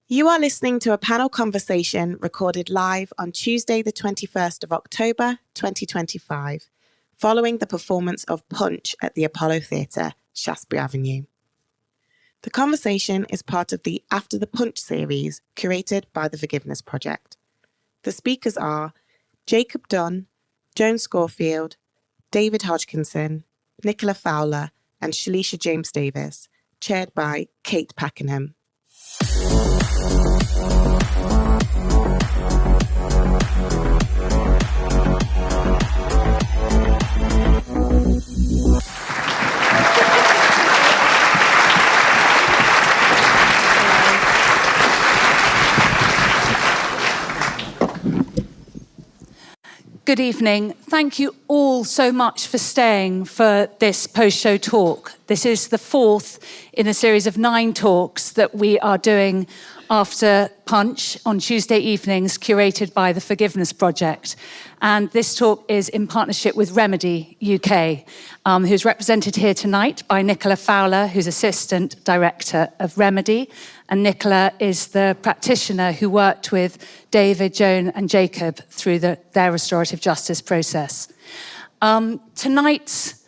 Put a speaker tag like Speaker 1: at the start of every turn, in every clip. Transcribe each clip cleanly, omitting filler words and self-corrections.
Speaker 1: You are listening to a panel conversation recorded live on Tuesday, the 21st of October, 2025, following the performance of Punch at the Apollo Theatre, Shaftesbury Avenue. The conversation is part of the After the Punch series curated by the Forgiveness Project. The speakers are Jacob Dunne, Joan Scourfield, David Hodgkinson, Nicola Fowler, and Shalisha James Davis, chaired by Kate Pakenham.
Speaker 2: Good evening. Thank you all so much for staying for this post-show talk. This is the fourth in a series of 9 talks that we are doing after Punch on Tuesday evenings, curated by the Forgiveness Project. And this talk is in partnership with Remedy UK, who's represented here tonight by Nicola Fowler, who's Assistant Director of Remedy. And Nicola is the practitioner who worked with David, Joan and Jacob through their restorative justice process. Tonight's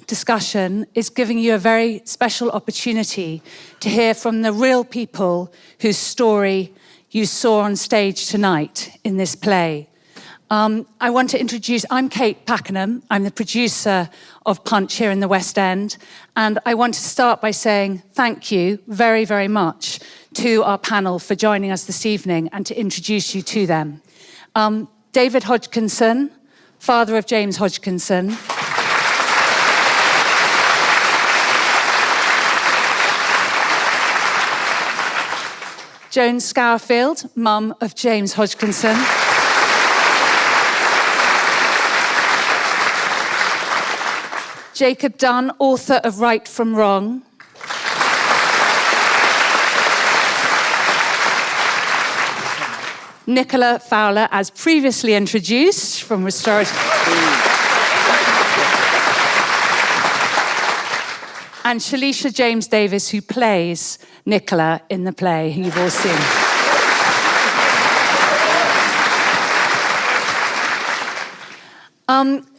Speaker 2: discussion is giving you a very special opportunity to hear from the real people whose story you saw on stage tonight in this play. I want to introduce, I'm Kate Pakenham. I'm the producer of Punch here in the West End. And I want to start by saying thank you very, very much to our panel for joining us this evening and to introduce you to them. David Hodgkinson, father of James Hodgkinson. Joan Scourfield, mum of James Hodgkinson. Jacob Dunne, author of Right from Wrong. Nicola Fowler, as previously introduced, from Restorative. And Shalisha James Davis, who plays Nicola in the play, who you've all seen.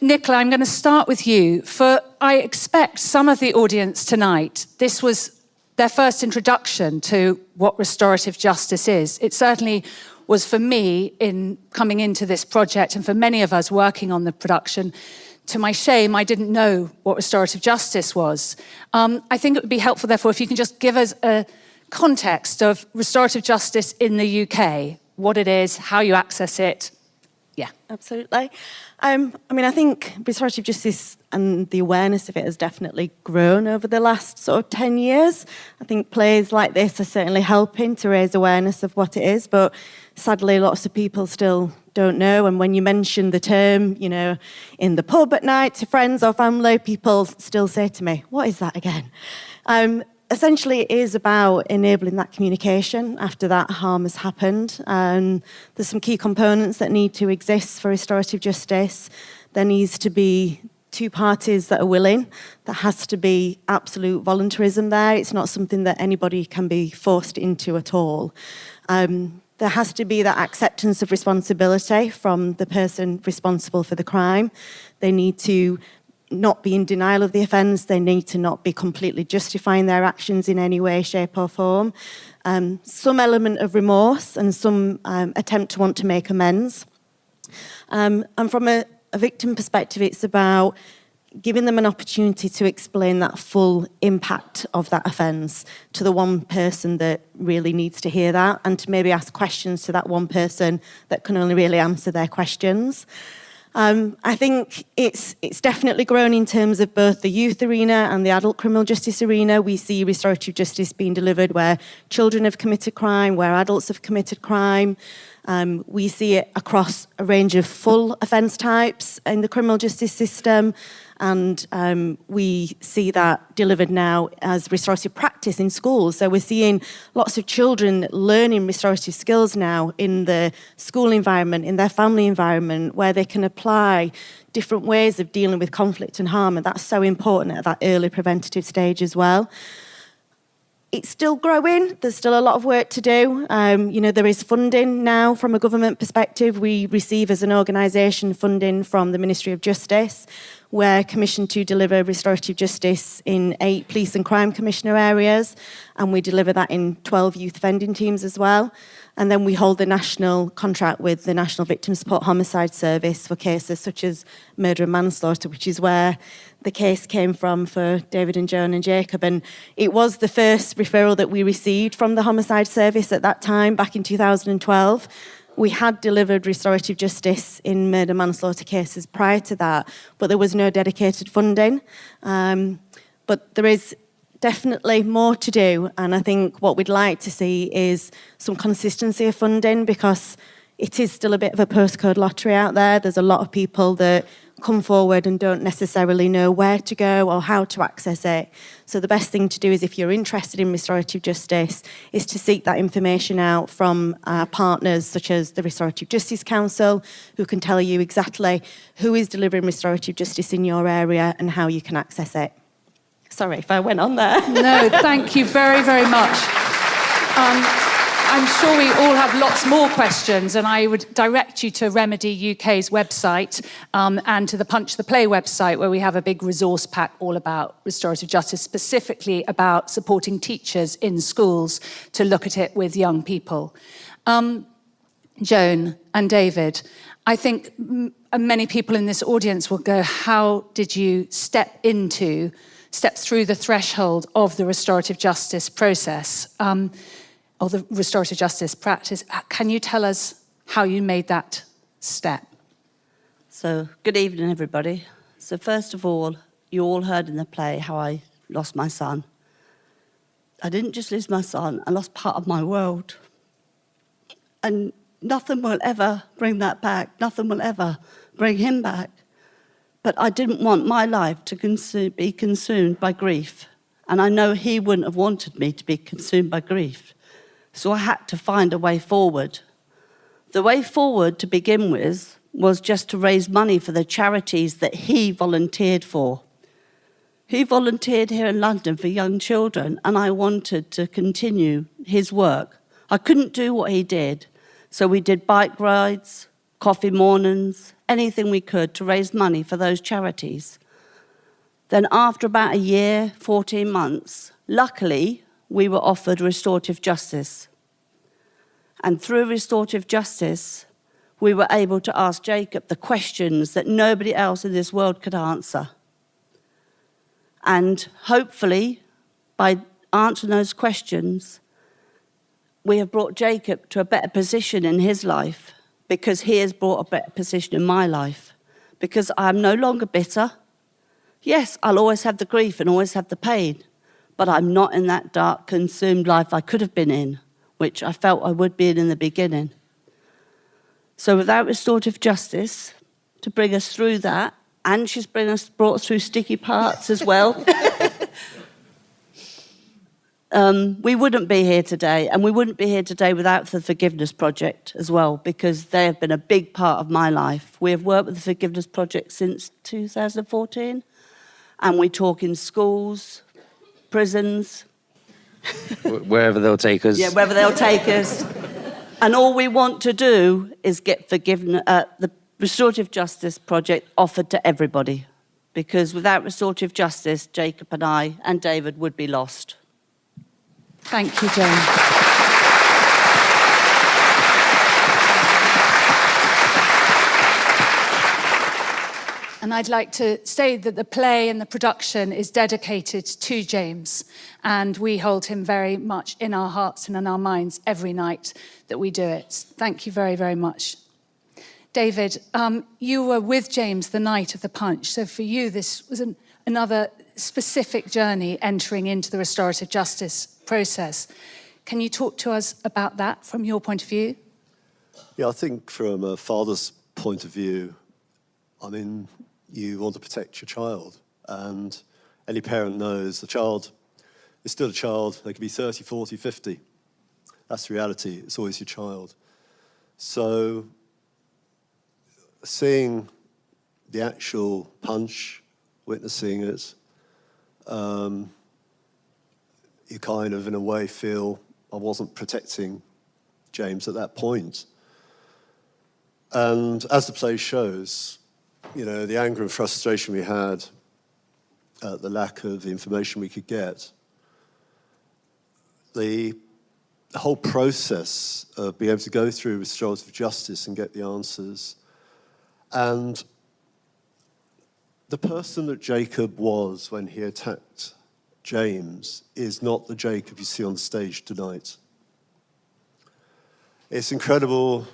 Speaker 2: Nicola, I'm going to start with you. I expect some of the audience tonight, this was their first introduction to what restorative justice is. It certainly was for me in coming into this project, and for many of us working on the production. To my shame, I didn't know what restorative justice was. I think it would be helpful, therefore, if you can just give us a context of restorative justice in the UK, what it is, how you access it. Yeah.
Speaker 3: Absolutely. I think restorative justice and the awareness of it has definitely grown over the last sort of 10 years. I think plays like this are certainly helping to raise awareness of what it is, but sadly lots of people still don't know. And when you mention the term, in the pub at night to friends or family, people still say to me, what is that again? Essentially, it is about enabling that communication after that harm has happened. There's some key components that need to exist for restorative justice. There needs to be 2 parties that are willing. There has to be absolute voluntarism there. It's not something that anybody can be forced into at all. There has to be that acceptance of responsibility from the person responsible for the crime. They need to not be in denial of the offence. They need to not be completely justifying their actions in any way, shape or form. Some element of remorse and some attempt to want to make amends. And from a victim perspective, it's about giving them an opportunity to explain that full impact of that offence to the one person that really needs to hear that, and to maybe ask questions to that one person that can only really answer their questions. I think it's definitely grown in terms of both the youth arena and the adult criminal justice arena. We see restorative justice being delivered where children have committed crime, where adults have committed crime. We see it across a range of full offence types in the criminal justice system. And we see that delivered now as restorative practice in schools. So we're seeing lots of children learning restorative skills now in the school environment, in their family environment, where they can apply different ways of dealing with conflict and harm. And that's so important at that early preventative stage as well. It's still growing. There's still a lot of work to do. There is funding now from a government perspective. We receive as an organisation funding from the Ministry of Justice. We're commissioned to deliver restorative justice in 8 police and crime commissioner areas, and we deliver that in 12 youth offending teams as well. And then we hold a national contract with the National Victim Support Homicide Service for cases such as murder and manslaughter, which is where the case came from for David and Joan and Jacob. And it was the first referral that we received from the Homicide Service at that time, back in 2012. We had delivered restorative justice in murder and manslaughter cases prior to that, but there was no dedicated funding. But there is definitely more to do, and I think what we'd like to see is some consistency of funding, because it is still a bit of a postcode lottery out there. There's a lot of people that come forward and don't necessarily know where to go or how to access it. So the best thing to do is, if you're interested in restorative justice, is to seek that information out from our partners such as the Restorative Justice Council, who can tell you exactly who is delivering restorative justice in your area and how you can access it. Sorry if I went on there.
Speaker 2: No, thank you very, very much. I'm sure we all have lots more questions, and I would direct you to Remedy UK's website and to the Punch the Play website, where we have a big resource pack all about restorative justice, specifically about supporting teachers in schools to look at it with young people. Joan and David, I think many people in this audience will go, how did you step through the threshold of the restorative justice process, or the restorative justice practice? Can you tell us how you made that step?
Speaker 4: So, good evening, everybody. So first of all, you all heard in the play how I lost my son. I didn't just lose my son, I lost part of my world. And nothing will ever bring that back. Nothing will ever bring him back. But I didn't want my life to be consumed by grief. And I know he wouldn't have wanted me to be consumed by grief. So I had to find a way forward. The way forward, to begin with, was just to raise money for the charities that he volunteered for. He volunteered here in London for young children, and I wanted to continue his work. I couldn't do what he did, so we did bike rides, coffee mornings, anything we could to raise money for those charities. Then after about a year, 14 months, luckily, we were offered restorative justice. And through restorative justice, we were able to ask Jacob the questions that nobody else in this world could answer. And hopefully, by answering those questions, we have brought Jacob to a better position in his life, because he has brought a better position in my life. Because I'm no longer bitter. Yes, I'll always have the grief and always have the pain, but I'm not in that dark, consumed life I could have been in, which I felt I would be in the beginning. So without restorative justice to bring us through that, and she's brought us through sticky parts as well, we wouldn't be here today, and we wouldn't be here today without the Forgiveness Project as well, because they have been a big part of my life. We have worked with the Forgiveness Project since 2014, and we talk in schools, prisons.
Speaker 5: Wherever they'll take us.
Speaker 4: Yeah, wherever they'll take us. And all we want to do is get the Restorative Justice Project offered to everybody, because without restorative justice, Jacob and I and David would be lost.
Speaker 2: Thank you, Joan. And I'd like to say that the play and the production is dedicated to James, and we hold him very much in our hearts and in our minds every night that we do it. Thank you very, very much. David, you were with James the night of the punch, so for you this was another specific journey entering into the restorative justice process. Can you talk to us about that from your point of view?
Speaker 6: Yeah, I think from a father's point of view, I mean, you want to protect your child, and any parent knows the child is still a child. They could be 30, 40, 50. That's the reality. It's always your child. So seeing the actual punch, witnessing it, you kind of, in a way, feel I wasn't protecting James at that point. And as the play shows, you know, the anger and frustration we had at the lack of information we could get, the whole process of being able to go through restorative justice and get the answers, and the person that Jacob was when he attacked James is not the Jacob you see on the stage tonight. It's incredible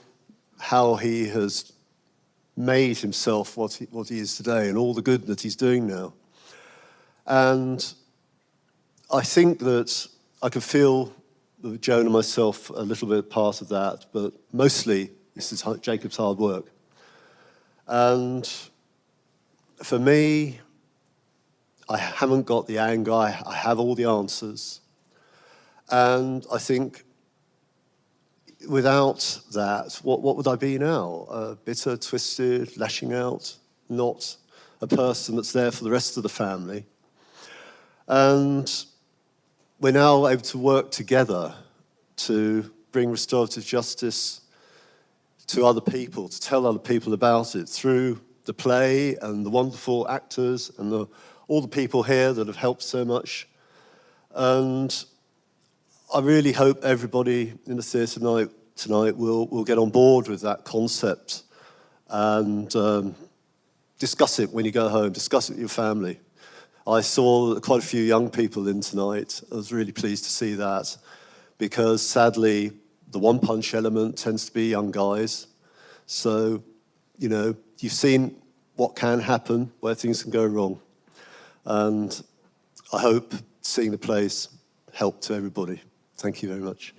Speaker 6: how he has made himself what he is today and all the good that he's doing now. And I think that I can feel that Joan and myself a little bit part of that, but mostly this is Jacob's hard work. And for me, I haven't got the anger, I have all the answers. And I think without that, what would I be now? Bitter, twisted, lashing out, not a person that's there for the rest of the family. And we're now able to work together to bring restorative justice to other people, to tell other people about it through the play and the wonderful actors and all the people here that have helped so much. And I really hope everybody in the theatre tonight will get on board with that concept and discuss it when you go home, discuss it with your family. I saw quite a few young people in tonight. I was really pleased to see that because sadly the one-punch element tends to be young guys. So, you know, you've seen what can happen, where things can go wrong. And I hope seeing the plays helped to everybody. Thank you very much.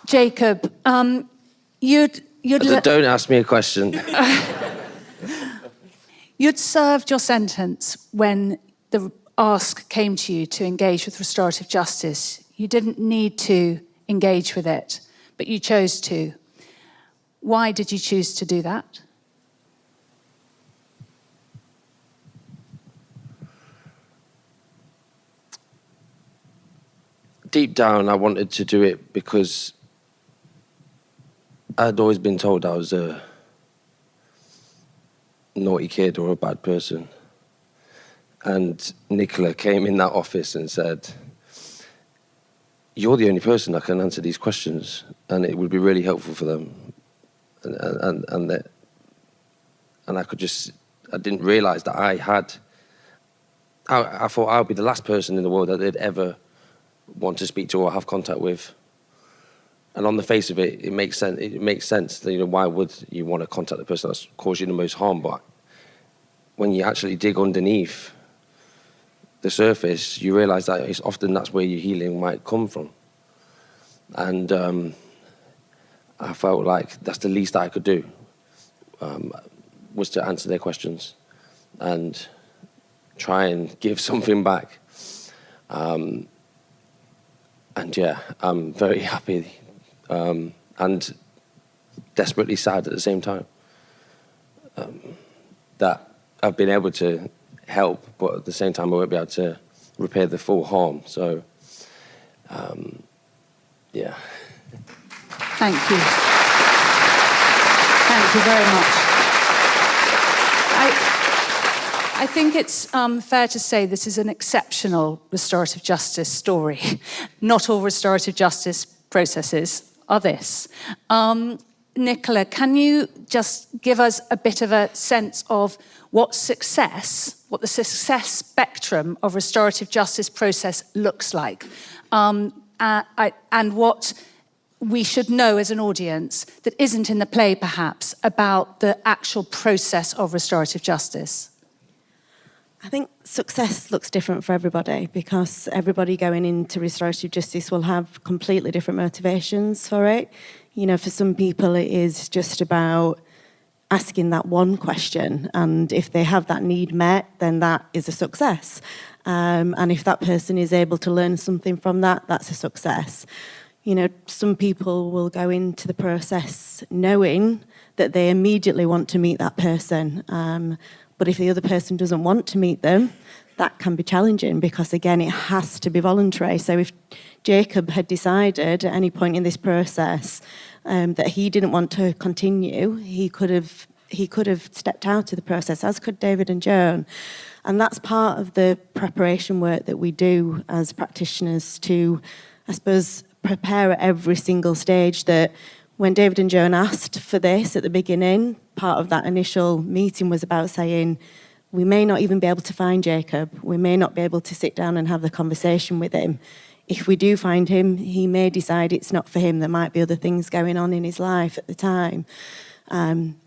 Speaker 2: Jacob,
Speaker 5: Don't ask me a question.
Speaker 2: You'd served your sentence when the ask came to you to engage with restorative justice. You didn't need to engage with it, but you chose to. Why did you choose to do that?
Speaker 5: Deep down, I wanted to do it because I'd always been told I was a naughty kid or a bad person. And Nicola came in that office and said, "You're the only person that can answer these questions, and it would be really helpful for them." And I didn't realise that I thought I would be the last person in the world that they'd ever want to speak to or have contact with. And on the face of it, it makes sense. It makes sense that, you know, why would you want to contact the person that's caused you the most harm? But when you actually dig underneath the surface, you realise that it's often that's where your healing might come from. And I felt like that's the least I could do, was to answer their questions and try and give something back. And yeah, I'm very happy and desperately sad at the same time that I've been able to help, but at the same time I won't be able to repair the full harm. So, yeah.
Speaker 2: Thank you. Thank you very much. I think it's fair to say this is an exceptional restorative justice story. Not all restorative justice processes are this. Nicola, can you just give us a bit of a sense of what the success spectrum of restorative justice process looks like, and what we should know as an audience that isn't in the play, perhaps, about the actual process of restorative justice?
Speaker 3: I think success looks different for everybody because everybody going into restorative justice will have completely different motivations for it. You know, for some people it is just about asking that one question, and if they have that need met, then that is a success. And if that person is able to learn something from that, that's a success. You know, some people will go into the process knowing that they immediately want to meet that person. But if the other person doesn't want to meet them, that can be challenging because, again, it has to be voluntary. So if Jacob had decided at any point in this process that he didn't want to continue, he could have stepped out of the process, as could David and Joan. And that's part of the preparation work that we do as practitioners to, I suppose, prepare at every single stage. That when David and Joan asked for this at the beginning, part of that initial meeting was about saying, we may not even be able to find Jacob. We may not be able to sit down and have the conversation with him. If we do find him, he may decide it's not for him. There might be other things going on in his life at the time.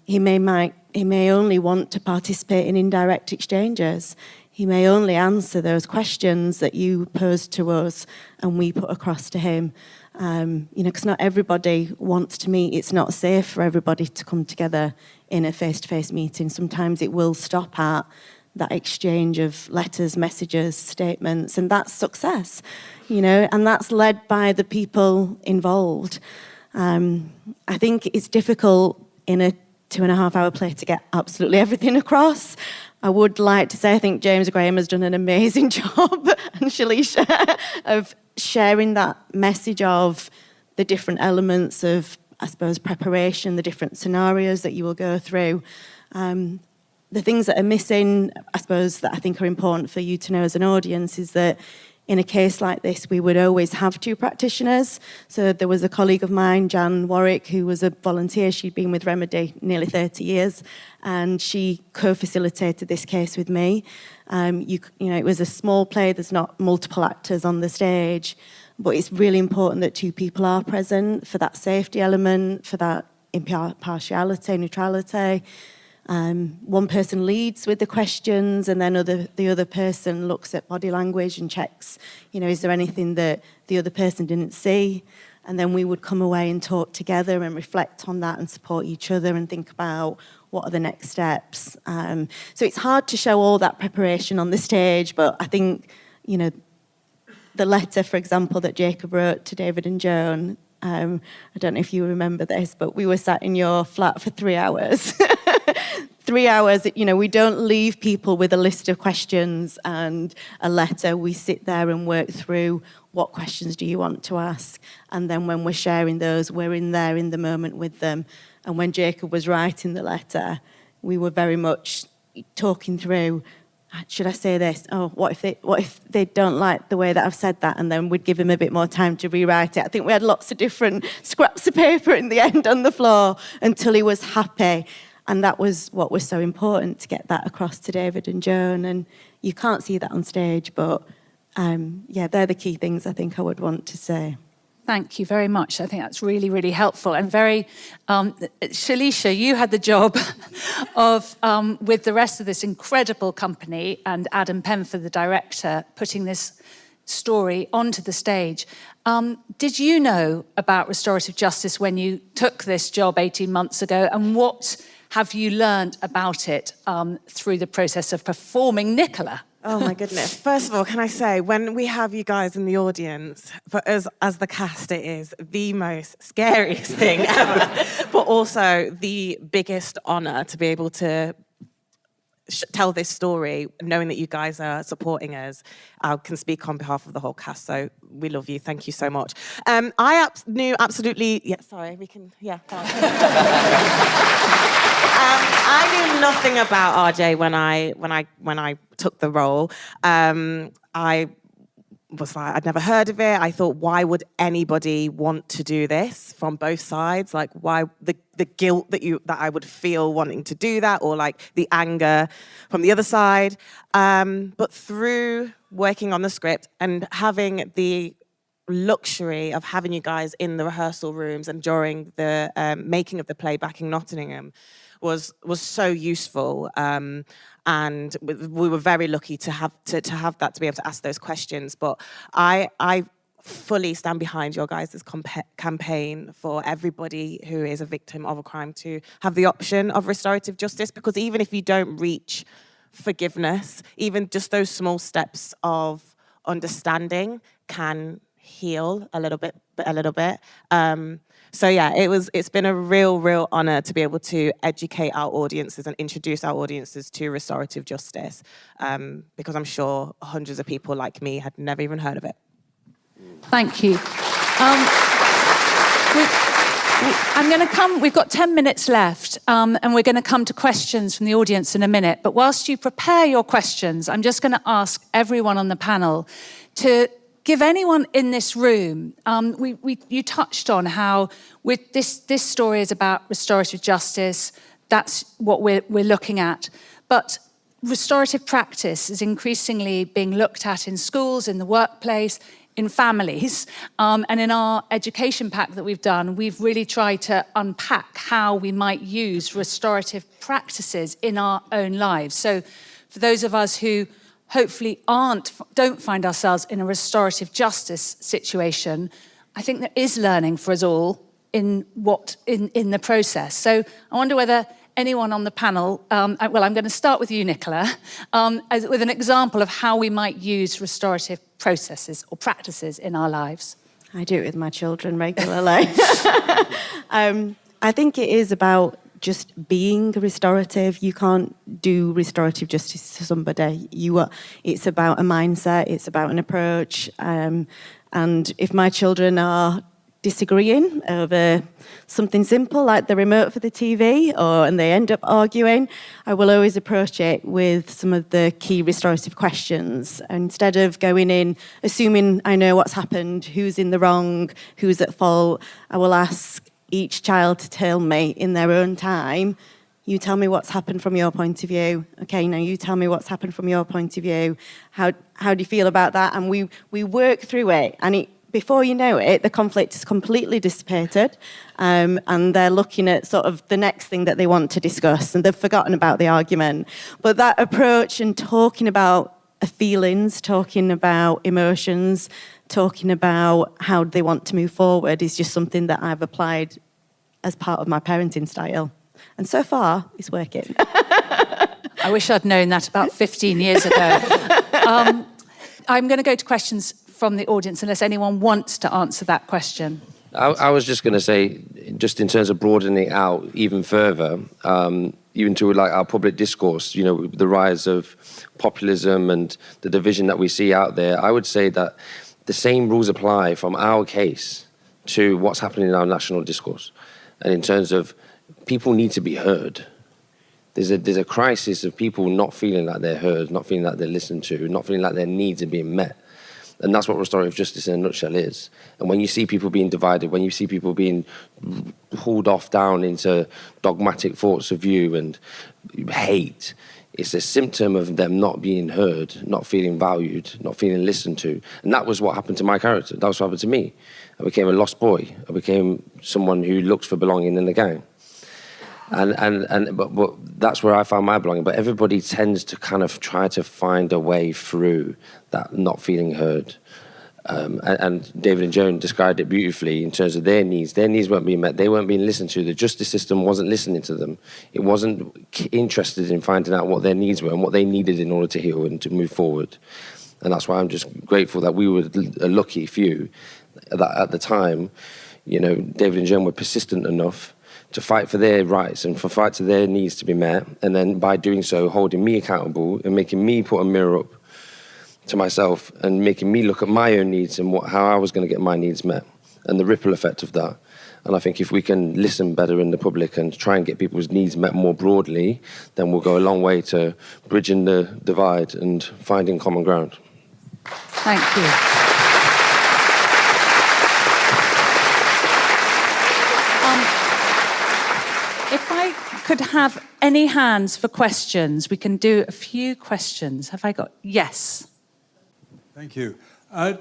Speaker 3: He may only want to participate in indirect exchanges. He may only answer those questions that you pose to us and we put across to him. Because not everybody wants to meet. It's not safe for everybody to come together in a face-to-face meeting. Sometimes it will stop at that exchange of letters, messages, statements, and that's success, and that's led by the people involved. I think it's difficult in a 2.5-hour play to get absolutely everything across. I would like to say I think James Graham has done an amazing job, and Shalisha, of sharing that message of the different elements of, I suppose, preparation, the different scenarios that you will go through. The things that are missing, I suppose, that I think are important for you to know as an audience is that in a case like this, we would always have 2 practitioners. So there was a colleague of mine, Jan Warwick, who was a volunteer. She'd been with Remedy nearly 30 years, and she co-facilitated this case with me. It was a small play. There's not multiple actors on the stage, but it's really important that 2 people are present for that safety element, for that impartiality, neutrality. One person leads with the questions, and then the other person looks at body language and checks, is there anything that the other person didn't see? And then we would come away and talk together and reflect on that and support each other and think about what are the next steps. So it's hard to show all that preparation on the stage, but I think, the letter, for example, that Jacob wrote to David and Joan, I don't know if you remember this, but we were sat in your flat for 3 hours. 3 hours, we don't leave people with a list of questions and a letter. We sit there and work through what questions do you want to ask. And then when we're sharing those, we're in there in the moment with them. And when Jacob was writing the letter, we were very much talking through, should I say this? Oh, what if they don't like the way that I've said that? And then we'd give him a bit more time to rewrite it. I think we had lots of different scraps of paper in the end on the floor until he was happy. And that was what was so important, to get that across to David and Joan. And you can't see that on stage, but they're the key things I think I would want to say.
Speaker 2: Thank you very much. I think that's really, really helpful and very... Shalisha, you had the job of, with the rest of this incredible company and Adam Penford, the director, putting this story onto the stage. Did you know about restorative justice when you took this job 18 months ago? And what have you learned about it through the process of performing Nicola?
Speaker 1: Oh my goodness. First of all, can I say, when we have you guys in the audience, for us as the cast, it is the most scariest thing ever, but also the biggest honour to be able to tell this story, knowing that you guys are supporting us. I can speak on behalf of the whole cast, so we love you. Thank you so much. I knew absolutely... Yeah, sorry, we can... Yeah. I knew nothing about RJ when I took the role. I was like, I'd never heard of it. I thought, why would anybody want to do this from both sides? Like, why the guilt that I would feel wanting to do that, or like the anger from the other side. But through working on the script and having the luxury of having you guys in the rehearsal rooms and during the making of the play back in Nottingham was so useful. And we were very lucky to have that, to be able to ask those questions. But I fully stand behind your guys' campaign for everybody who is a victim of a crime to have the option of restorative justice, because even if you don't reach forgiveness, even just those small steps of understanding can heal a little bit. So yeah, it's been a real honor to be able to educate our audiences and introduce our audiences to restorative justice, because I'm sure hundreds of people like me had never even heard of it.
Speaker 2: Thank you. We've got 10 minutes left, and we're going to come to questions from the audience in a minute. But whilst you prepare your questions, I'm just going to ask everyone on the panel to give anyone in this room, you touched on how with this story is about restorative justice. That's what we're looking at. But restorative practice is increasingly being looked at in schools, in the workplace, in families. And in our education pack that we've done, we've really tried to unpack how we might use restorative practices in our own lives. So for those of us who hopefully don't find ourselves in a restorative justice situation, I think there is learning for us all in the process. So I wonder whether anyone on the panel, I'm going to start with you, Nicola, with an example of how we might use restorative processes or practices in our lives.
Speaker 3: I do it with my children regularly. I think it is about just being restorative. You can't do restorative justice to somebody. It's about a mindset, it's about an approach. And if my children are disagreeing over something simple like the remote for the TV, and they end up arguing, I will always approach it with some of the key restorative questions. Instead of going in, assuming I know what's happened, who's in the wrong, who's at fault, I will ask each child to tell me in their own time, you tell me what's happened from your point of view. Okay, now you tell me what's happened from your point of view. How do you feel about that? And we work through it, and before you know it, the conflict has completely dissipated, and they're looking at sort of the next thing that they want to discuss, and they've forgotten about the argument. But that approach and talking about feelings, talking about emotions, talking about how they want to move forward is just something that I've applied as part of my parenting style. And so far, it's working.
Speaker 2: I wish I'd known that about 15 years ago. I'm going to go to questions from the audience, unless anyone wants to answer that question.
Speaker 5: I was just going to say, just in terms of broadening it out even further, even to like our public discourse, the rise of populism and the division that we see out there, I would say that the same rules apply from our case to what's happening in our national discourse. And in terms of people need to be heard. There's a crisis of people not feeling like they're heard, not feeling like they're listened to, not feeling like their needs are being met. And that's what restorative justice in a nutshell is. And when you see people being divided, when you see people being pulled off down into dogmatic thoughts of view and hate, it's a symptom of them not being heard, not feeling valued, not feeling listened to. And that was what happened to my character. That was what happened to me. I became a lost boy. I became someone who looked for belonging in the gang. But that's where I found my belonging. But everybody tends to kind of try to find a way through that not feeling heard. And David and Joan described it beautifully in terms of their needs. Their needs weren't being met. They weren't being listened to. The justice system wasn't listening to them. It wasn't interested in finding out what their needs were and what they needed in order to heal and to move forward. And that's why I'm just grateful that we were a lucky few that at the time, David and Joan were persistent enough to fight for their rights and for fight to their needs to be met. And then by doing so, holding me accountable and making me put a mirror up to myself and making me look at my own needs and how I was going to get my needs met and the ripple effect of that. And I think if we can listen better in the public and try and get people's needs met more broadly, then we'll go a long way to bridging the divide and finding common ground.
Speaker 2: Thank you. If I could have any hands for questions, we can do a few questions. Have I got... Yes.
Speaker 7: Thank you.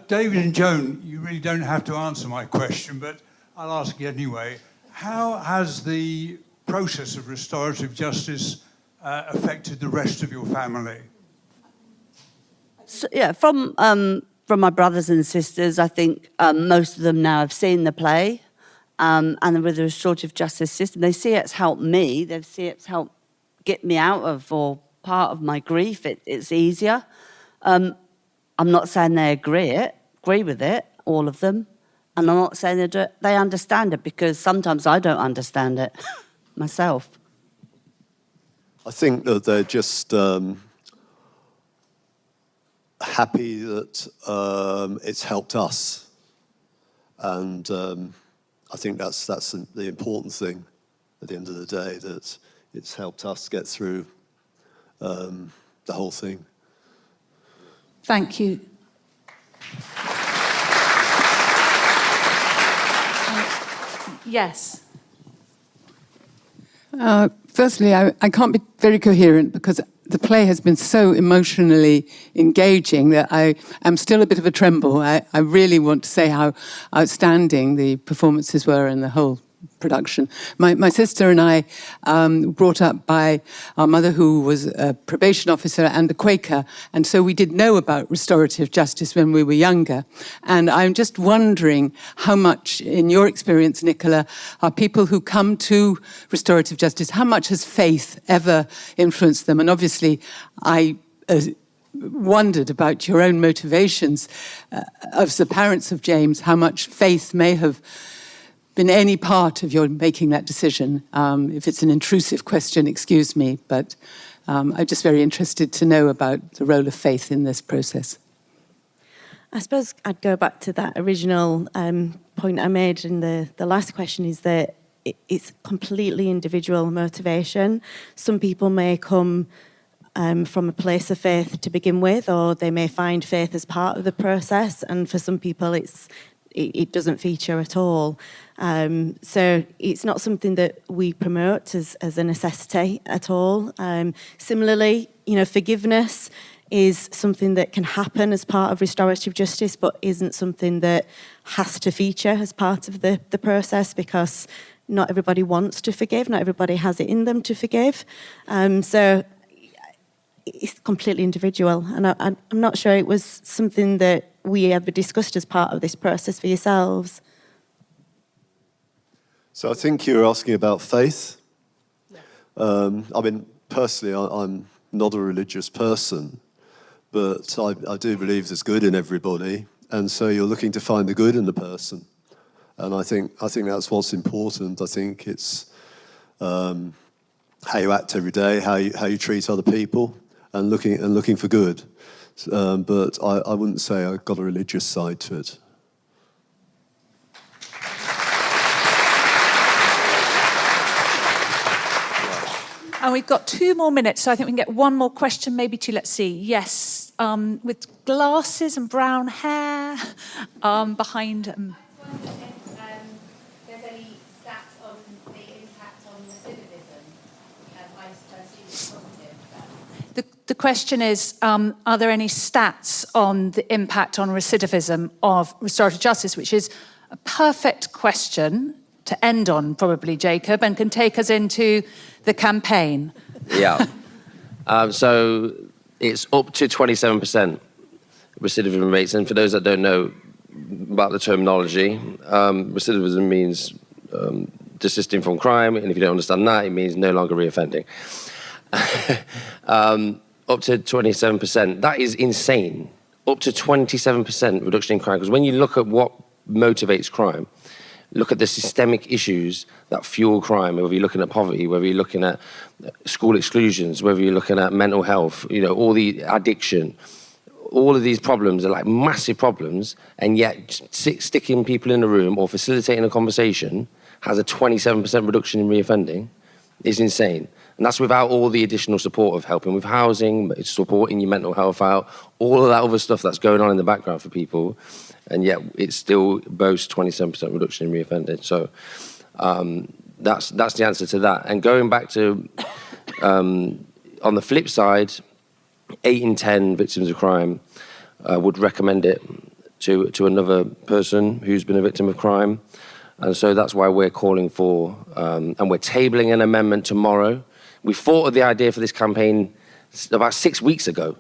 Speaker 7: David and Joan, you really don't have to answer my question, but I'll ask you anyway. How has the process of restorative justice affected the rest of your family?
Speaker 4: So, yeah, from my brothers and sisters, I think most of them now have seen the play, and with the restorative justice system, they see it's helped me. They see it's helped get me out of or part of my grief. It's easier. I'm not saying they agree with it. all of them. And I'm not saying they understand it, because sometimes I don't understand it myself.
Speaker 6: I think that they're just happy that it's helped us. And I think that's the important thing at the end of the day, that it's helped us get through the whole thing.
Speaker 2: Thank you. Yes.
Speaker 8: Firstly, I can't be very coherent because the play has been so emotionally engaging that I am still a bit of a tremble. I really want to say how outstanding the performances were in the whole production. My sister and I brought up by our mother, who was a probation officer and a Quaker, and so we did know about restorative justice when we were younger. And I'm just wondering how much, in your experience, Nicola, are people who come to restorative justice, how much has faith ever influenced them? And obviously, I wondered about your own motivations as the parents of James, how much faith may have been any part of your making that decision. If it's an intrusive question, excuse me, but I'm just very interested to know about the role of faith in this process.
Speaker 3: I suppose I'd go back to that original point I made in the last question, is that it's completely individual motivation. Some people may come from a place of faith to begin with, or they may find faith as part of the process, and for some people it doesn't feature at all. So it's not something that we promote as a necessity at all. Similarly, forgiveness is something that can happen as part of restorative justice, but isn't something that has to feature as part of the process, because not everybody wants to forgive, not everybody has it in them to forgive. So it's completely individual, and I'm not sure it was something that we ever discussed as part of this process for yourselves.
Speaker 6: So I think you were asking about faith. Yeah. Personally, I'm not a religious person, but I do believe there's good in everybody, and so you're looking to find the good in the person, and I think that's what's important. I think it's how you act every day, how you treat other people, and looking for good. But I wouldn't say I've got a religious side to it.
Speaker 2: And we've got 2 more minutes, so I think we can get one more question, maybe 2. Let's see. Yes, with glasses and brown hair behind.
Speaker 9: There's any stats on the impact on recidivism? I assume it's positive.
Speaker 2: The question is, are there any stats on the impact on recidivism of restorative justice, which is a perfect question to end on, probably, Jacob, and can take us into the campaign.
Speaker 5: Yeah. So it's up to 27% recidivism rates. And for those that don't know about the terminology, recidivism means desisting from crime. And if you don't understand that, it means no longer reoffending. Up to 27%. That is insane. Up to 27% reduction in crime. Because when you look at what motivates crime, look at the systemic issues that fuel crime, whether you're looking at poverty, whether you're looking at school exclusions, whether you're looking at mental health, all the addiction, all of these problems are like massive problems, and yet sticking people in a room or facilitating a conversation has a 27% reduction in reoffending is insane. And that's without all the additional support of helping with housing, supporting your mental health out, all of that other stuff that's going on in the background for people. And yet it still boasts 27% reduction in reoffending. So that's the answer to that. And going back to, on the flip side, 8 in 10 victims of crime would recommend it to another person who's been a victim of crime. And so that's why we're calling for, and we're tabling an amendment tomorrow. We thought of the idea for this campaign about 6 weeks ago,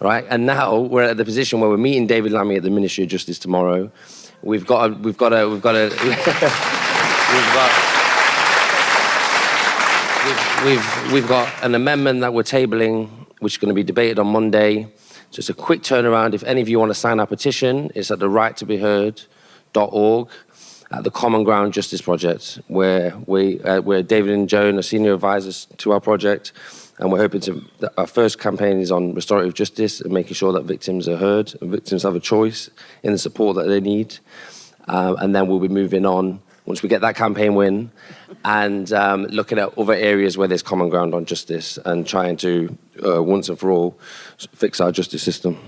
Speaker 5: right? And now we're at the position where we're meeting David Lammy at the Ministry of Justice tomorrow. We've got an amendment that we're tabling, which is going to be debated on Monday. So it's a quick turnaround. If any of you want to sign our petition, it's at the righttobeheard.org at the Common Ground Justice Project, where David and Joan are senior advisors to our project, and we're hoping to. Our first campaign is on restorative justice and making sure that victims are heard and victims have a choice in the support that they need, and then we'll be moving on once we get that campaign win, and looking at other areas where there's common ground on justice and trying to once and for all fix our justice system.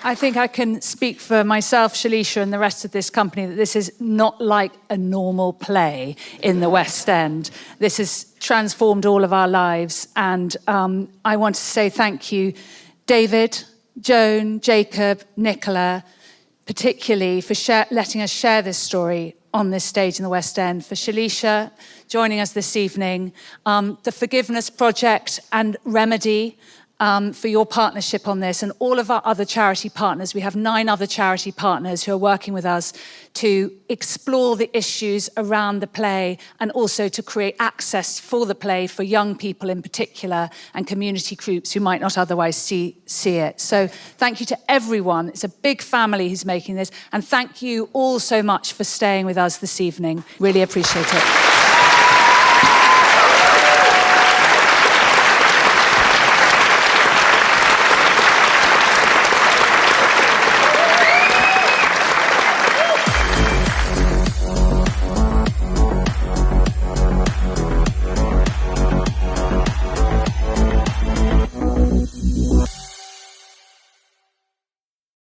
Speaker 2: I think I can speak for myself, Shalisha, and the rest of this company that this is not like a normal play in the West End. This has transformed all of our lives, and I want to say thank you, David, Joan, Jacob, Nicola, particularly for letting us share this story on this stage in the West End, for Shalisha joining us this evening, the Forgiveness Project and Remedy, for your partnership on this, and all of our other charity partners. We have 9 other charity partners who are working with us to explore the issues around the play and also to create access for the play for young people in particular and community groups who might not otherwise see it. So thank you to everyone. It's a big family who's making this, and thank you all so much for staying with us this evening. Really appreciate it.